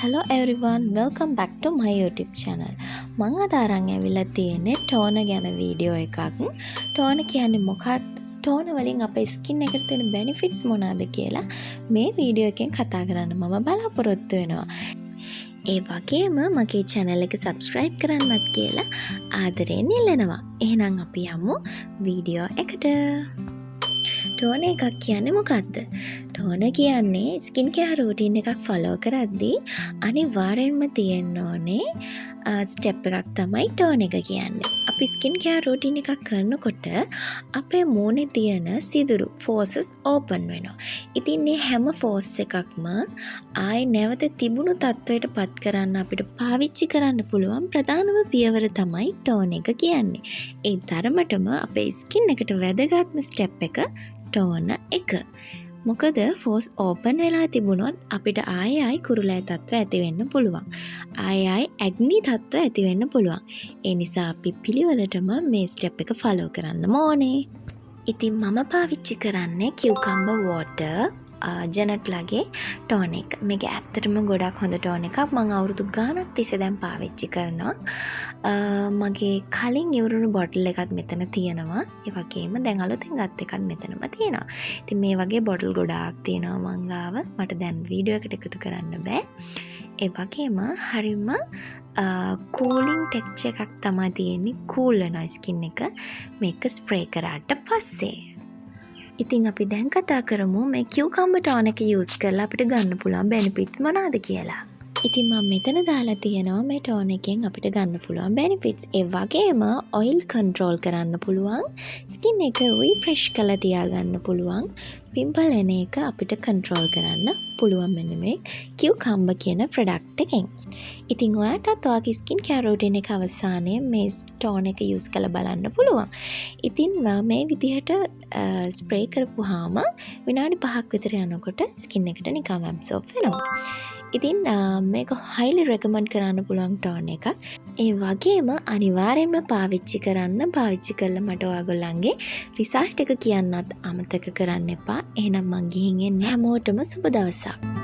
Hello everyone, welcome back to my YouTube channel. මම අද අරන් ඇවිල්ලා තියෙන්නේ ටෝන ගැන වීඩියෝ එකක්. ටෝන කියන්නේ මොකක්ද? ටෝන වලින් අපේ ස්කින් එකට තියෙන benefits මොනවාද කියලා මේ වීඩියෝ එකෙන් කතා කරන්න මම බලාපොරොත්තු වෙනවා. ඒ වගේම මගේ channel එක subscribe කරන්නත් කියලා ආදරයෙන් ඉල්ලනවා. එහෙනම් අපි යමු වීඩියෝ එකට. ටෝන එකක් කියන්නේ මොකක්ද? ටෝන කියන්නේ ස්කින් කෙයාර් රූටින් එකක් ෆලෝ කරද්දී අනිවාර්යෙන්ම තියෙන්න ඕනේ ස්ටෙප් එකක් තමයි ටෝන එක කියන්නේ. අපි ස්කින් කෙයාර් රූටින් එකක් කරනකොට අපේ මූණේ තියෙන සිදුරු ෆෝසස් ඕපන් වෙනවා. ඉතින් මේ හැම ෆෝස් එකක්ම ආයි නැවත තිබුණු තත්වයට පත් කරන්න අපිට පාවිච්චි කරන්න පුළුවන් ප්‍රධානම පියවර තමයි ටෝන එක කියන්නේ. ඒ තරමටම අපේ ස්කින් එකට වැදගත්ම ස්ටෙප් එක ටෝන එක. මොකද ෆෝස් ඕපන් වෙලා තිබුණොත් අපිට ආයෙ කුරුලෑ තත්ත්ව ඇති වෙන්න පුළුවන්. ආයෙ ඇග්නි තත්ත්ව ඇති වෙන්න පුළුවන්. ඒ නිසා අපි පිළිවෙලටම මේ ස්ටෙප් එක ෆලෝ කරන්න ඕනේ. ඉතින් මම පාවිච්චි කරන්නේ කියුකම්බර් වෝටර් ජෙනට්ලාගේ ටෝන එක. මේක ඇත්තටම ගොඩක් හොඳ ටෝන එකක්. මම අවුරුදු ගාණක් තිස්සේ දැන් පාවිච්චි කරනවා. මගේ කලින් ඉවරුණු බොටල් එකත් මෙතන තියෙනවා. ඒ වගේම දැන් අලුතෙන් ගත් එකත් මෙතනම තියෙනවා. ඉතින් මේ වගේ බොටල් ගොඩාක් තියෙනවා මං ගාව. මට දැන් වීඩියෝ එකට එකතු කරන්න බෑ. ඒ වගේම හරිම කූලින් ටෙක්ස්චර් එකක් තමයි තියෙන්නේ. කූල් වෙනවා ස්කින් එක මේක ස්ප්‍රේ කරාට පස්සේ. ඉතින් අපි දැන් කතා කරමු මේ කියුකම්බර් ටෝන එක යූස් කරලා අපිට ගන්න පුළුවන් බෙනිෆිට්ස් මොනවාද කියලා. ඉතින් මම මෙතන දාලා තියෙනවා මේ ටෝන එකෙන් අපිට ගන්න පුළුවන් බෙනිෆිට්ස්. ඒ වගේම ඔයිල් කන්ට්‍රෝල් කරන්න පුළුවන්. ස්කින් එක රිෆ්‍රෙෂ් කරලා තියාගන්න පුළුවන්. පිම්පල් එන එක අපිට කන්ට්‍රෝල් කරන්න පුළුවන් මෙන්න මේ කියුකම්බර් කියන ප්‍රොඩක්ට් එකෙන්. ඉතින් ඔයාටත් ඔයාගේ ස්කින් කෙයාර් රූටින් එක අවසානයේ මේ ටෝන එක යූස් කරලා බලන්න පුළුවන්. ඉතින් මේ විදිහට ස්ප්‍රේ කරපුවාම විනාඩි 5ක් විතර යනකොට ස්කින් එකට නිකම් ඇබ්සෝබ් වෙනවා. ඉතින් මේක highly recommend කරන්න පුළුවන් ටෝන එකක්. ඒ වගේම අනිවාර්යෙන්ම පාවිච්චි කරලා මට ඔයගොල්ලන්ගේ රිසල්ට් එක කියන්නත් අමතක කරන්න එපා. එහෙනම් මං ගිහින් එන්න. හැමෝටම සුබ දවසක්.